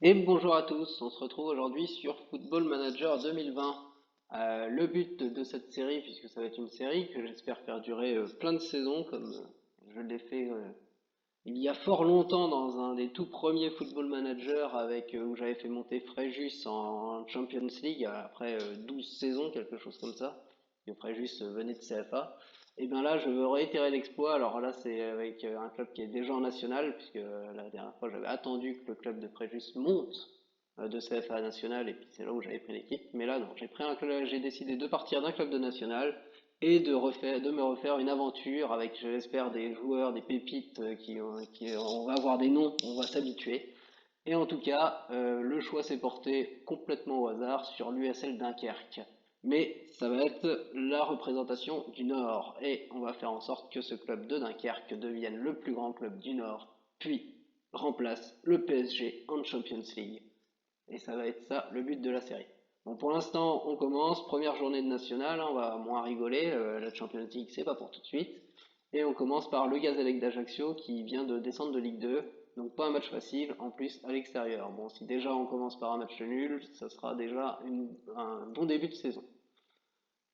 Et bonjour à tous, on se retrouve aujourd'hui sur Football Manager 2020. Le but de cette série, puisque ça va être une série que j'espère faire durer plein de saisons, comme je l'ai fait il y a fort longtemps dans un des tout premiers Football Manager où j'avais fait monter Fréjus en Champions League après 12 saisons, quelque chose comme ça. Et Fréjus venait de CFA. Et bien là, je veux réitérer l'exploit. Alors là, c'est avec un club qui est déjà en national, puisque la dernière fois, j'avais attendu que le club de Fréjus monte de CFA à national, et puis c'est là où j'avais pris l'équipe. Mais là, non, j'ai décidé de partir d'un club de national et de me refaire une aventure avec, je l'espère, des joueurs, des pépites on va avoir des noms, on va s'habituer. Et en tout cas, le choix s'est porté complètement au hasard sur l'USL Dunkerque. Mais ça va être la représentation du Nord. Et on va faire en sorte que ce club de Dunkerque devienne le plus grand club du Nord, puis remplace le PSG en Champions League. Et ça va être ça le but de la série. Bon, pour l'instant, on commence. Première journée de national, on va moins rigoler. La Champions League, c'est pas pour tout de suite. Et on commence par le Gazélec d'Ajaccio qui vient de descendre de Ligue 2. Donc pas un match facile, en plus à l'extérieur. Bon, si déjà on commence par un match nul, ça sera déjà un bon début de saison.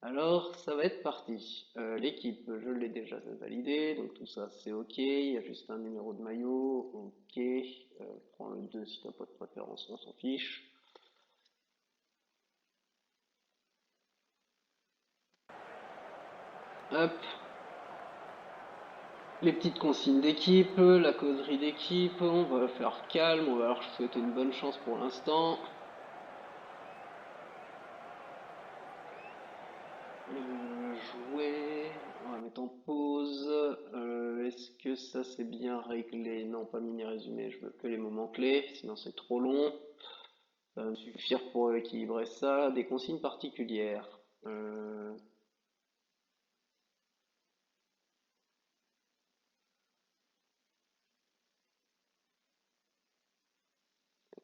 Alors, ça va être parti. L'équipe, je l'ai déjà validée, donc tout ça c'est ok. Il y a juste un numéro de maillot, ok. Prends le 2 si t'as pas de préférence, on s'en fiche. Hop, les petites consignes d'équipe, la causerie d'équipe, on va faire calme, on va leur souhaiter une bonne chance pour l'instant. Jouer, on va mettre en pause. Est-ce que ça c'est bien réglé? Non, pas mini résumé, je veux que les moments clés, sinon c'est trop long. Ça va me suffire pour équilibrer ça. Des consignes particulières.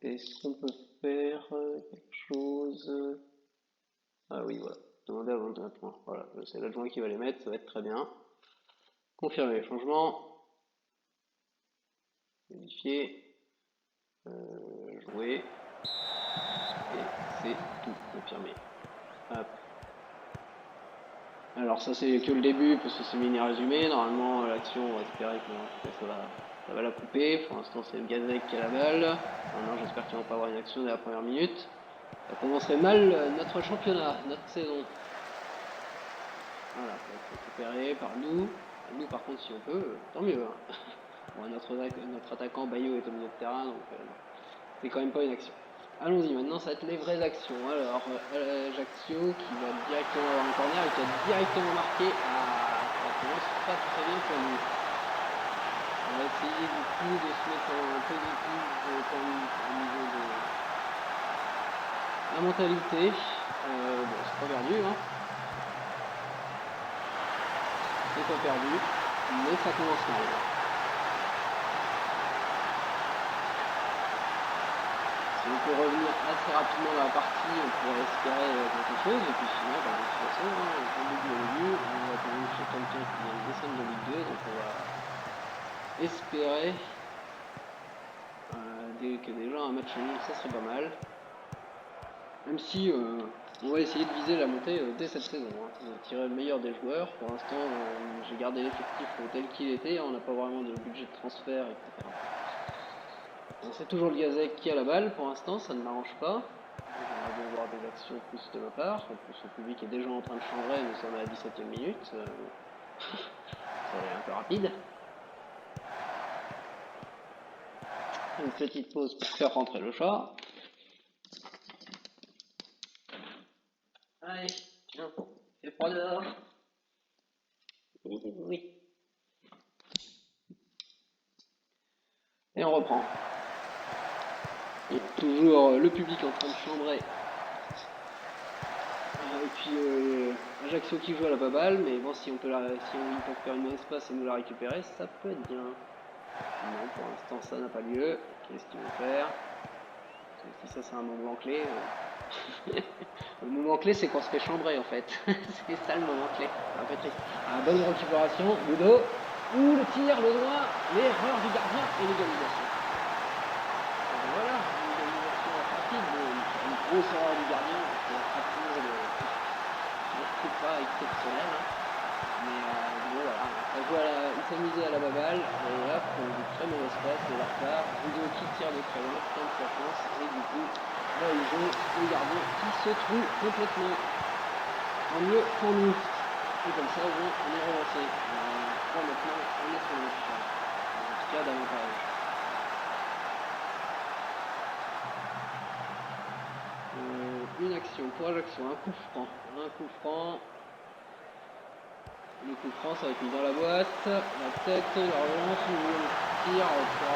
Est-ce qu'on peut faire quelque chose? Ah oui, voilà. Demander avant de point. Voilà, c'est l'adjoint qui va les mettre, ça va être très bien. Confirmer les changements. Modifier. Jouer. Et c'est tout. Confirmé. Hop. Alors ça c'est que le début parce que c'est mini résumé. Normalement l'action on va espérer que ça va la couper. Pour l'instant c'est le Gazec qui a la balle. Maintenant j'espère qu'ils vont pas avoir une action dès la première minute. Ça commencerait mal notre championnat, notre saison. Voilà, ça va être récupéré par nous. Nous par contre si on peut, tant mieux. Hein. Bon, notre attaquant Bayo est au milieu de terrain donc c'est quand même pas une action. Allons-y, maintenant ça va être les vraies actions. Alors, Ajaccio qui va directement avoir un corner et qui a directement marqué. Ah, ça commence pas très bien pour nous. On va essayer du coup de se mettre en positif au niveau de la mentalité. Bon, c'est pas perdu, hein. C'est pas perdu, mais ça commence mal. Si on peut revenir assez rapidement dans la partie, on pourrait espérer quelque chose. Et puis sinon, bah, de toute façon, hein, au début, on va tomber chez quelqu'un qui vient de descendre de Ligue 2, donc on va espérer que déjà un match nul, ça serait pas mal. Même si on va essayer de viser la montée dès cette saison. Hein. On va tirer le meilleur des joueurs. Pour l'instant, j'ai gardé l'effectif tel qu'il était. On n'a pas vraiment de budget de transfert, etc. C'est toujours le Gazec qui a la balle. Pour l'instant, ça ne m'arrange pas. J'aimerais bien voir des actions plus de ma part. En plus, le public est déjà en train de changer. Nous sommes à la 17e minute. Ça va aller un peu rapide. Une petite pause pour faire rentrer le chat. Allez, viens, fais froid dehors. Oui, oui. Et on reprend. Et toujours le public en train de chambrer. Et puis Ajaccio qui joue à la baballe, mais bon, si ils peuvent faire une espace et nous la récupérer, ça peut être bien. Non, pour l'instant, ça n'a pas lieu. Qu'est-ce qu'ils vont faire? Si ça, c'est un moment clé. Le moment clé, c'est qu'on se fait chambrer en fait. C'est ça le moment clé. Un peu triste. Ah, bonne récupération, Ludo. Ouh, le tir, le droit, l'erreur du gardien et l'égalisation. Voilà, grosse erreur du gardien, parce que la frappure c'est pas exceptionnel. Hein. Mais bon, voilà, il s'amusait à la baballe, et là, pour une très mauvaise passe de leur part, Judo qui tire de très loin, tente sa chance, et du coup, là, ils ont le gardien qui se trouve complètement en mieux pour nous. Et comme ça, on est relancé. Là, maintenant, on est sur le champ. En tout cas, davantage. Une action pour Ajaccio, un coup franc. Un coup franc. Le coup franc, ça va être mis dans la boîte. La tête, la relance, le tir. Ça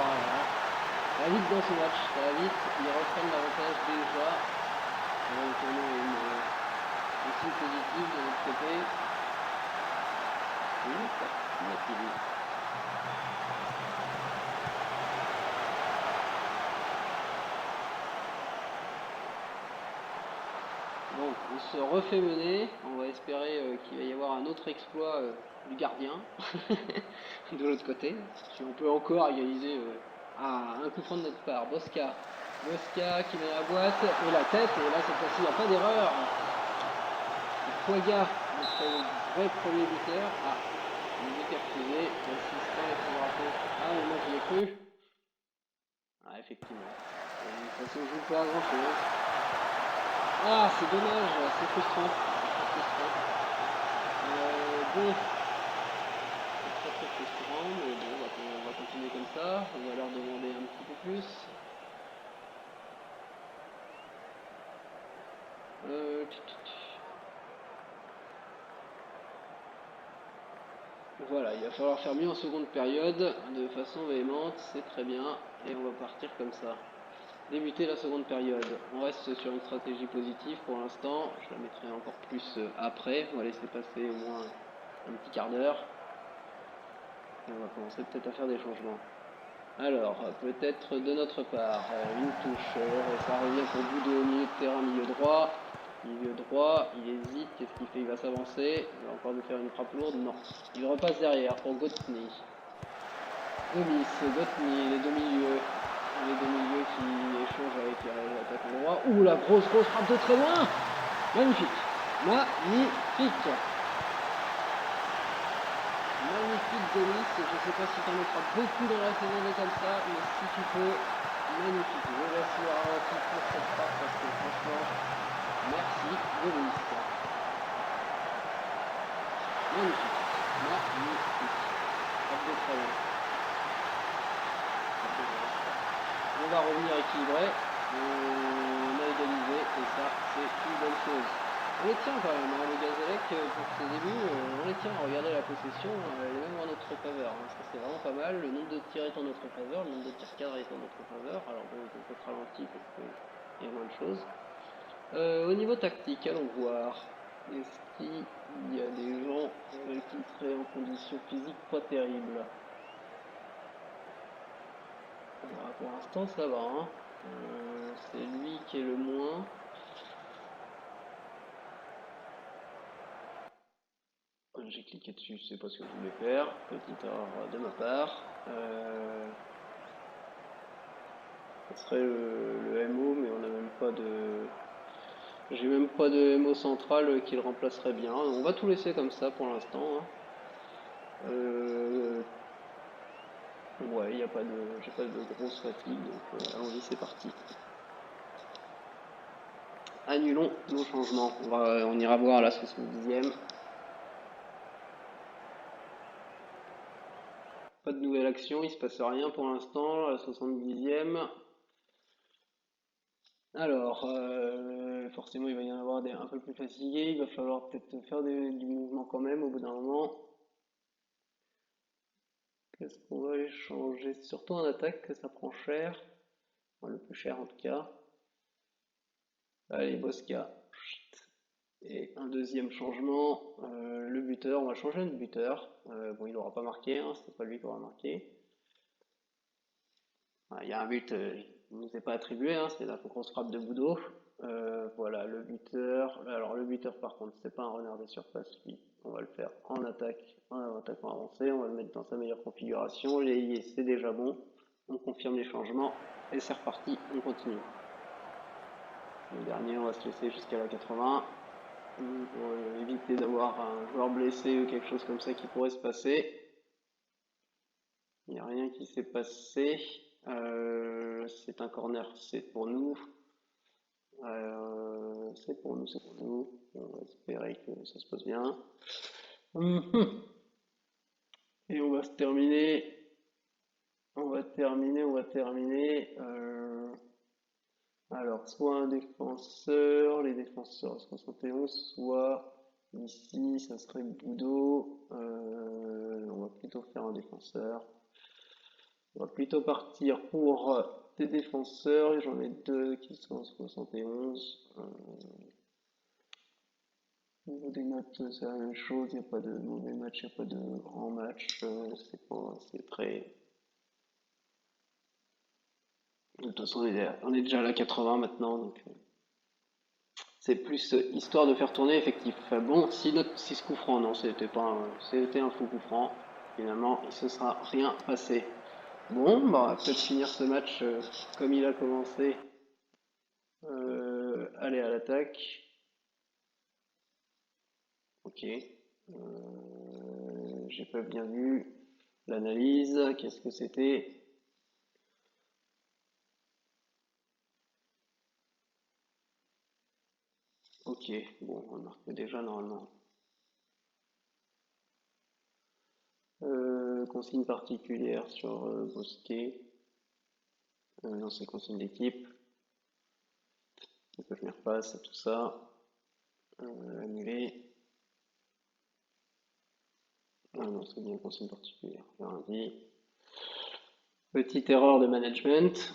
va vite dans ce match, ça va vite. Ils reprennent l'avantage déjà. On va retourner un signe positif de notre côté. Oui, ça va vite. Donc on se refait mener, on va espérer qu'il va y avoir un autre exploit du gardien de l'autre côté, si on peut encore égaliser un coup franc de notre part. Bosca qui met la boîte et la tête, et là cette fois-ci il n'y a pas d'erreur. Fuega, notre vrai premier buteur. Ah, le but est refusé, l'assistant est son drapeau. Ah, moi j'y ai cru. Ah, effectivement. Ça se joue pas à grand chose. Ah, c'est dommage, c'est frustrant. Bon, c'est très très frustrant, mais bon, on va continuer comme ça. On va leur demander un petit peu plus. Voilà, il va falloir faire mieux en seconde période, de façon véhémente, c'est très bien, et on va partir comme ça. Débuter la seconde période. On reste sur une stratégie positive pour l'instant. Je la mettrai encore plus après. On va laisser passer au moins un petit quart d'heure. Et on va commencer peut-être à faire des changements. Alors, peut-être de notre part, une touche. Ça revient pour Boudot au milieu de terrain, milieu droit. Milieu droit, il hésite. Qu'est-ce qu'il fait? Il va s'avancer. Il va encore nous faire une frappe lourde. Non. Il repasse derrière pour Gotny. Gotny, les deux milieux. Les deux milieux qui échangent avec l'attaquant droit. Ouh, la grosse frappe de très loin. Magnifique. Magnifique. Magnifique Denis. Je ne sais pas si tu en mettras beaucoup dans la saison de comme ça, mais si tu peux, magnifique. Je laisse le ralenti pour cette frappe parce que franchement, merci Denis. Magnifique. Magnifique. Frappe de très loin. On va revenir équilibré. On a égalisé et ça, c'est une bonne chose. On les tient quand même, hein, le Gazélec pour ses débuts, on les tient. Regardez la possession, elle est même en notre faveur. Hein. Ça c'est vraiment pas mal. Le nombre de tirs est en notre faveur, le nombre de tirs cadres est en notre faveur. Alors bon, ils ont peut-être ralenti parce qu'il y a moins de choses. Au niveau tactique, allons voir. Est-ce qu'il y a des gens qui seraient en condition physique pas terrible? Pour l'instant, ça va. Hein. C'est lui qui est le moins. J'ai cliqué dessus, c'est pas ce que je voulais faire. Petite erreur de ma part. Ça serait le MO, mais on n'a même pas de. J'ai même pas de MO central qui le remplacerait bien. On va tout laisser comme ça pour l'instant. Hein. Ouais, y a pas de, j'ai pas de grosse fatigue, donc allons-y, c'est parti. Annulons nos changements. On ira voir à la 70e. Pas de nouvelle action, il se passe rien pour l'instant, à la 70e. Alors, forcément, il va y en avoir des un peu plus fatigués. Il va falloir peut-être faire du mouvement quand même au bout d'un moment. Qu'est-ce qu'on va échanger? Surtout en attaque que ça prend cher. Enfin, le plus cher en tout cas. Allez, Bosca. Et un deuxième changement, le buteur. On va changer de buteur. Bon, il n'aura pas marqué, hein, c'est pas lui qui aura marqué. Il y a un but, il ne nous est pas attribué, hein, c'est la grosse frappe de Boudot. Voilà, le buteur. Alors, le buteur, par contre, c'est pas un renard des surfaces, lui. On va le faire en attaque, en attaquant avancé. On va le mettre dans sa meilleure configuration. Les c'est déjà bon. On confirme les changements. Et c'est reparti, on continue. Le dernier, on va se laisser jusqu'à la 80 pour éviter d'avoir un joueur blessé ou quelque chose comme ça qui pourrait se passer. Il n'y a rien qui s'est passé. C'est un corner, c'est pour nous. C'est pour nous, c'est pour nous. On va espérer que ça se passe bien. Et on va se terminer. On va terminer. Alors, soit un défenseur, les défenseurs 71, soit ici, ça serait Boudot. On va plutôt faire un défenseur. On va plutôt partir pour des défenseurs. J'en ai deux qui sont en 71. Au niveau des notes, c'est la même chose. Il n'y a pas de mauvais match, il n'y a pas de grand match. C'est très. De toute façon, on est déjà à la 80 maintenant, donc c'est plus histoire de faire tourner effectif. Bon, si ce coup franc, non, c'était un faux coup franc. Finalement, il se sera rien passé. Bon, bah, on va peut-être finir ce match comme il a commencé. Aller à l'attaque. Ok. J'ai pas bien vu l'analyse. Qu'est-ce que c'était? Ok. Bon, on marque déjà normalement. Consigne particulière sur Bosquet. Non, c'est consigne d'équipe. On peut venir passe à tout ça. Annuler. Ah non, c'est bien consigne particulière. J'ai rien dit. Petite erreur de management.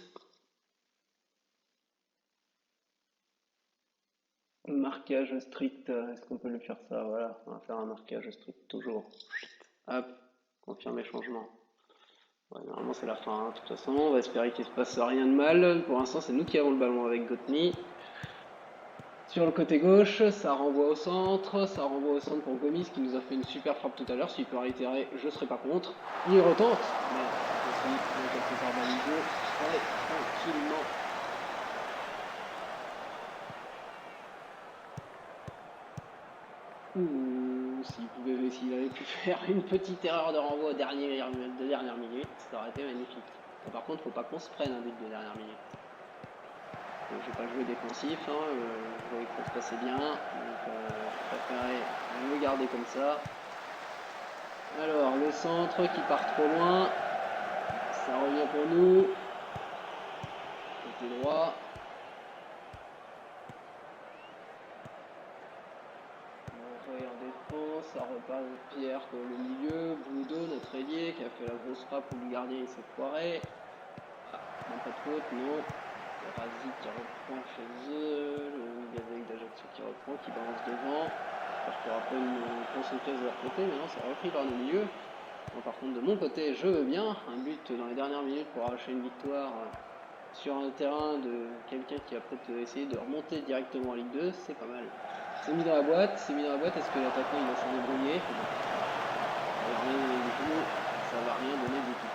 Marquage strict. Est-ce qu'on peut lui faire ça? Voilà, on va faire un marquage strict toujours. Hop, confirmer changement. Ouais, normalement c'est la fin, hein. De toute façon, on va espérer qu'il se passe rien de mal. Pour l'instant, c'est nous qui avons le ballon avec Gotny. Sur le côté gauche, ça renvoie au centre pour Gomis qui nous a fait une super frappe tout à l'heure. S'il peut réitérer, je serai pas contre. Il retente, mais aussi, il y a quelques armes à niveau. Allez, tranquillement. Ouh, s'il avait pu faire une petite erreur de renvoi de dernière minute, ça aurait été magnifique. Et par contre, faut pas qu'on se prenne un but de dernière minute. Je vais pas jouer défensif, hein, je voyais que ça se passait bien, donc je préférais le garder comme ça. Alors, le centre qui part trop loin, ça revient pour nous. Côté droit. On va en défense, ça repart Pierre dans le milieu. Boudot, notre ailier, qui a fait la grosse frappe où le gardien il s'est foiré. Ah, non, pas de faute, non. Razi qui reprend chez eux, le Gazelle d'Ajaccio qui reprend, qui balance devant. J'espère qu'il n'y aura pas une conséquence de leur côté, mais non, c'est repris par le milieu. Bon, par contre, de mon côté, je veux bien un but dans les dernières minutes pour arracher une victoire sur un terrain de quelqu'un qui va peut-être essayer de remonter directement en Ligue 2, c'est pas mal. C'est mis dans la boîte, est-ce que l'attaquant il va s'en débrouiller? Ça va rien donner du tout, ça va rien donner du tout.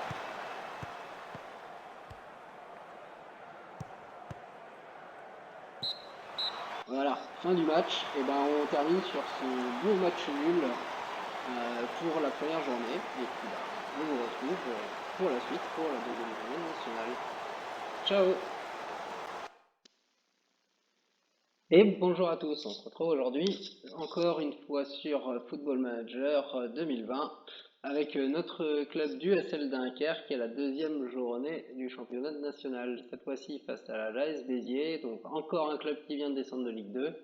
Voilà, fin du match, et ben on termine sur ce beau match nul pour la première journée, et puis on vous retrouve pour la suite, pour la deuxième journée nationale. Ciao! Et bonjour à tous, on se retrouve aujourd'hui encore une fois sur Football Manager 2020 avec notre club du SL Dunkerque qui est la deuxième journée du championnat national. Cette fois-ci face à la l'AS Béziers, donc encore un club qui vient de descendre de Ligue 2.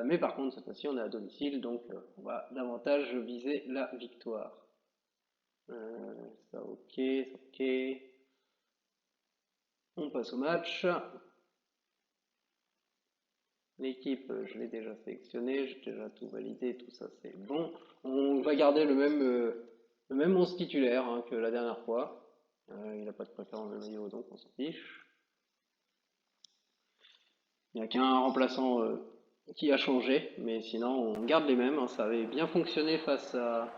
Mais par contre cette fois-ci on est à domicile, donc on va davantage viser la victoire. Ça ok, ça ok. On passe au match. L'équipe, je l'ai déjà sélectionnée, j'ai déjà tout validé, tout ça c'est bon. On va garder le même 11 titulaire hein, que la dernière fois. Il n'a pas de préférence de maillot, donc on s'en fiche. Il n'y a qu'un remplaçant qui a changé, mais sinon on garde les mêmes. Hein. Ça avait bien fonctionné face à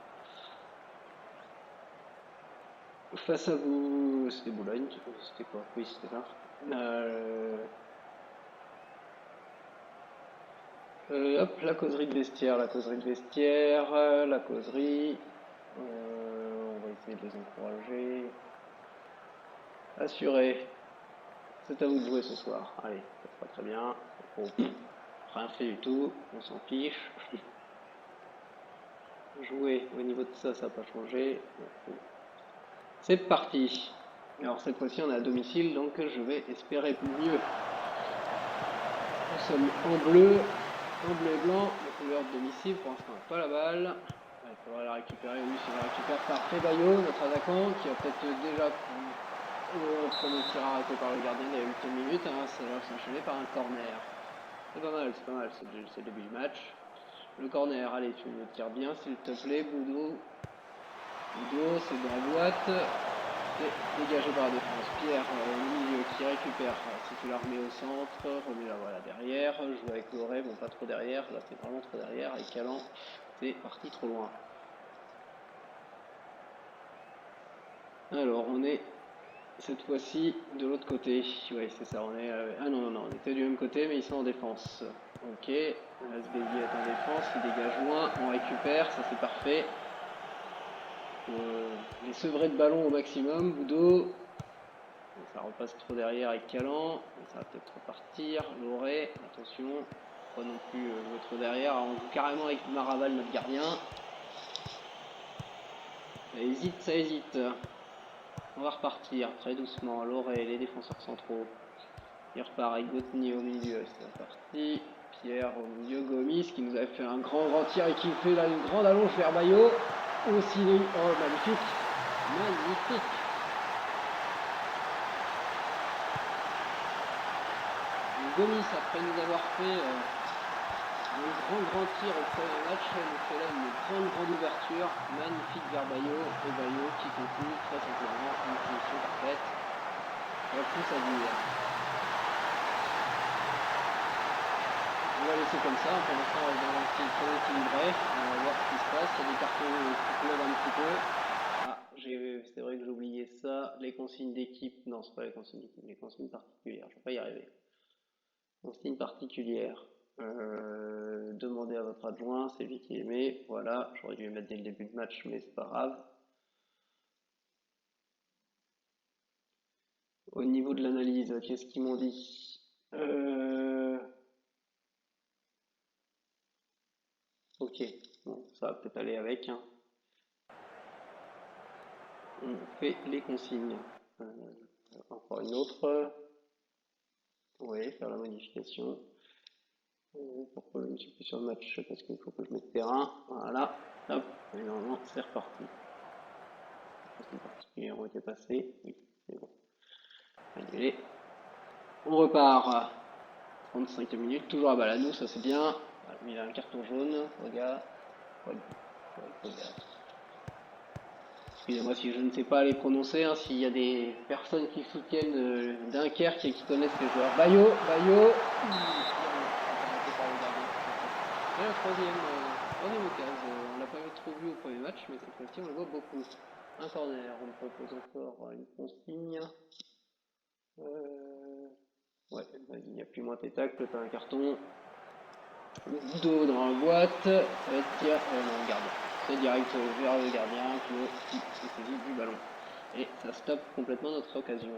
vous. C'était Boulogne, c'était quoi? Oui, c'était ça. Euh, Hop, la causerie de vestiaire, la causerie de vestiaire, la causerie. On va essayer de les encourager. Assuré. C'est à vous de jouer ce soir. Allez, ça sera très bien. Oh, rien fait du tout, on s'en fiche. Jouer au niveau de ça, ça n'a pas changé. C'est parti. Alors cette fois-ci on est à domicile, donc je vais espérer mieux. Nous sommes en bleu et blanc, la couleur de domicile, pour l'instant on n'a pas la balle. Il faudra la récupérer, oui, c'est la récupère par Bayo, notre attaquant, qui a peut-être déjà premier tir arrêté par le gardien il y a 8 minutes, hein, ça va s'enchaîner par un corner. C'est pas mal, c'est le début du match. Le corner, allez, tu me tires bien s'il te plaît, Boudou. Boudou, c'est dans la boîte. Et dégagé par la défense. Pierre au milieu qui récupère. Si tu la remets au centre, remets la voilà derrière. Joue avec Loré, bon pas trop derrière. Là c'est vraiment trop derrière. Avec Calan, c'est parti trop loin. Alors on est cette fois-ci de l'autre côté. Oui c'est ça, on est. Ah non, on était du même côté mais ils sont en défense. Ok, Asbegui est en défense, il dégage loin, on récupère, ça c'est parfait. Les sevrer de ballon au maximum, Boudot. Ça repasse trop derrière avec Calan, ça va peut-être repartir. Loré, attention, pas non plus jouer trop derrière. Alors, on joue carrément avec Maraval, notre gardien. Ça hésite. On va repartir très doucement. Loré, les défenseurs centraux. Il repart avec Gotni au milieu, c'est reparti. Pierre au milieu, Gomis qui nous avait fait un grand tir et qui fait là une grande allonge vers Bayo. Aussi, oh magnifique, magnifique. Gomis, après nous avoir fait un grand tir au premier match, nous fait là une grande ouverture, magnifique vers Bayo, et Bayo qui conclut très simplement une finition parfaite. Pas plus à dire. On va laisser comme ça, pour l'instant on est dans un style très équilibré, on va voir ce qui se passe, il y a des cartons qui pleuvent un petit peu. Ah, c'est vrai que j'ai oublié ça, les consignes d'équipe, non c'est pas les consignes d'équipe, les consignes particulières, je vais pas y arriver. Consignes particulières. Demandez à votre adjoint, c'est lui qui les met. Voilà, j'aurais dû les mettre dès le début de match, mais c'est pas grave. Au niveau de l'analyse, qu'est-ce qu'ils m'ont dit? Ok, bon, ça va peut-être aller avec. Hein. On fait les consignes. Encore une autre. Oui, faire la modification. Pourquoi je ne suis plus sur le match? Parce qu'il faut que je mette terrain. Voilà, hop, et normalement c'est reparti. Les consignes particulières ont été passées. Oui, c'est bon. Allez, on repart. 35e minute, toujours à Balano, ça c'est bien. Il a un carton jaune, regarde. Excusez-moi si je ne sais pas les prononcer, hein, s'il y a des personnes qui soutiennent Dunkerque et qui connaissent les joueurs. Bayo. Et la troisième occasion, on l'a pas trop vu au premier match, mais cette fois-ci on le voit beaucoup. Un corner, on me propose encore une consigne. Ouais, vas-y, il n'y a plus moins tes tacles, t'as un carton. Dos dans la boîte, ça va être tir, non, le gardien. C'est direct vers le gardien, Claude qui se saisit du ballon. Et ça stoppe complètement notre occasion.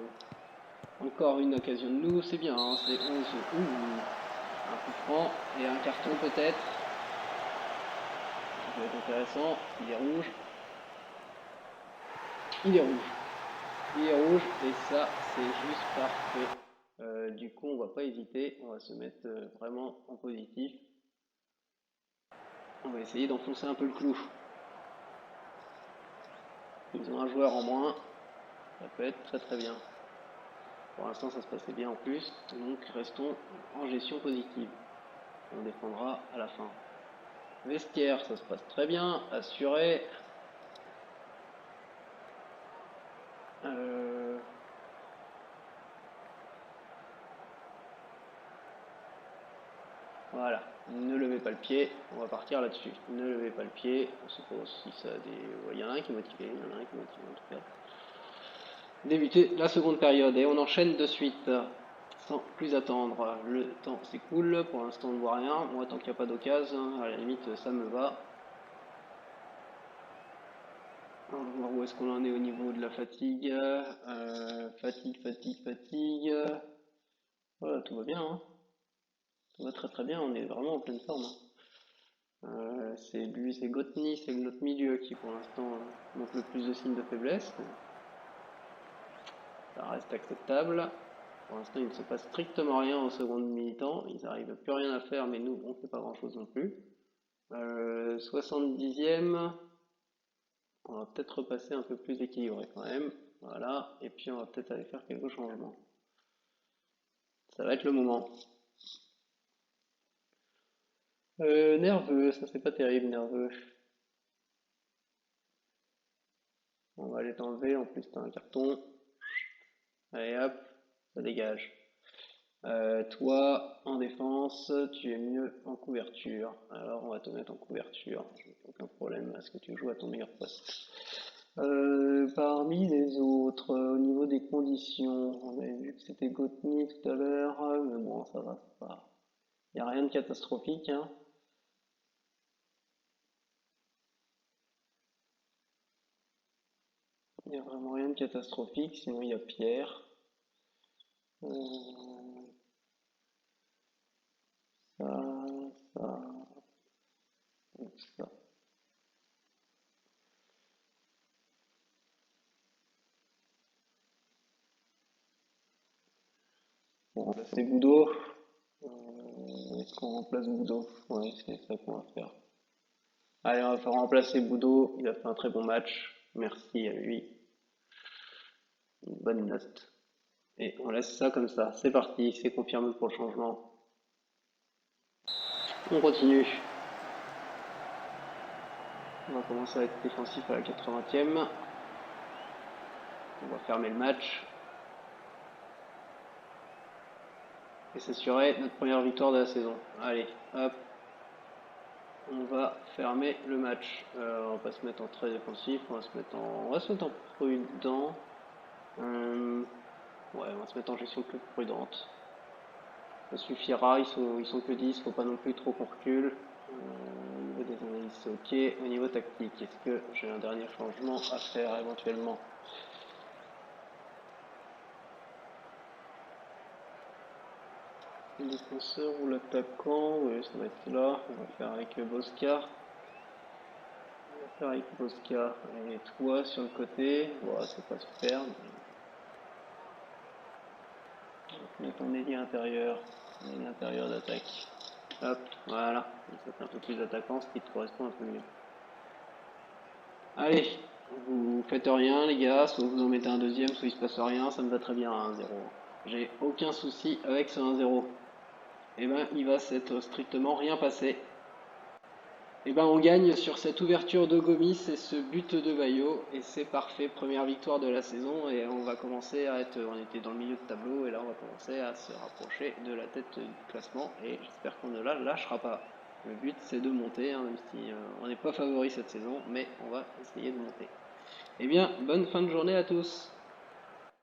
Encore une occasion de nous, c'est bien, hein, c'est 11. Un coup franc et un carton peut-être. Ça peut être intéressant, il est rouge. Il est rouge. Il est rouge et ça c'est juste parfait. Du coup on va pas hésiter, on va se mettre vraiment en positif. On va essayer d'enfoncer un peu le clou. Ils ont un joueur en moins, ça peut être très bien. Pour l'instant ça se passait bien en plus, donc restons en gestion positive. On défendra à la fin. Vestiaire, ça se passe très bien, assuré. Voilà, ne levez pas le pied, on va partir là-dessus. Ne levez pas le pied, on sait pas si ça a des... Il y en a un qui est motivé, il y en a un qui est motivé en tout cas. Débuter la seconde période et on enchaîne de suite. Sans plus attendre, le temps s'écoule, pour l'instant on ne voit rien, moi tant qu'il n'y a pas d'occasion, à la limite ça me va. On va voir où est-ce qu'on en est au niveau de la fatigue. Fatigue. Voilà, tout va bien, hein. Tout va très très bien, on est vraiment en pleine forme, hein. C'est Gotny, c'est notre milieu qui pour l'instant montre le plus de signes de faiblesse. Ça reste acceptable. Pour l'instant, il ne se passe strictement rien au second mi-temps. Ils n'arrivent plus rien à faire, mais nous, on ne fait pas grand-chose non plus. 70e, on va peut-être repasser un peu plus équilibré quand même. Voilà, et puis on va peut-être aller faire quelques changements. Ça va être le moment. Nerveux, ça c'est pas terrible, nerveux. On va aller t'enlever, en plus t'as un carton. Allez hop, ça dégage. Toi, en défense, tu es mieux en couverture. Alors, on va te mettre en couverture. Aucun problème à ce que tu joues à ton meilleur poste. Parmi les autres, au niveau des conditions, on avait vu que c'était Gotny tout à l'heure, mais bon, ça va pas. Il n'y a rien de catastrophique, hein. Il n'y a vraiment rien de catastrophique, sinon il y a Pierre. Euh, ça, ça, et ça. On va remplacer Boudot. Est-ce qu'on remplace Boudot? Ouais, c'est ça qu'on va faire. Allez, on va faire remplacer Boudot. Il a fait un très bon match. Merci à lui. Une bonne note. Et on laisse ça comme ça. C'est parti. C'est confirmé pour le changement. On continue. On va commencer à être défensif à la 80e. On va fermer le match. Et s'assurer notre première victoire de la saison. Allez, hop. On va fermer le match. On va pas se mettre en très défensif. On va se mettre en prudent. Ouais, on va se mettre en gestion plus prudente. Ça suffira, ils sont que 10, faut pas non plus trop qu'on recule. Au niveau des analyses, c'est ok. Au niveau tactique, est-ce que j'ai un dernier changement à faire éventuellement? Le défenseur ou l'attaquant, oui, ça va être là. On va faire avec Bosca. On va faire avec Bosca. Et toi sur le côté, ouais, c'est pas super. On va mettre en ailier intérieur d'attaque. Hop, voilà. Ça fait un peu plus d'attaquant, ce qui te correspond un peu mieux. Allez, vous faites rien les gars, soit vous en mettez un deuxième, soit il se passe rien, ça me va très bien à 1-0. J'ai aucun souci avec ce 1-0. Et ben il va s'être strictement rien passé. Et ben on gagne sur cette ouverture de Gomis et ce but de Bayo et c'est parfait, première victoire de la saison et on va commencer à être, on était dans le milieu de tableau et là on va commencer à se rapprocher de la tête du classement et j'espère qu'on ne la lâchera pas. Le but c'est de monter, hein, même si on n'est pas favori cette saison, mais on va essayer de monter. Eh bien, bonne fin de journée à tous.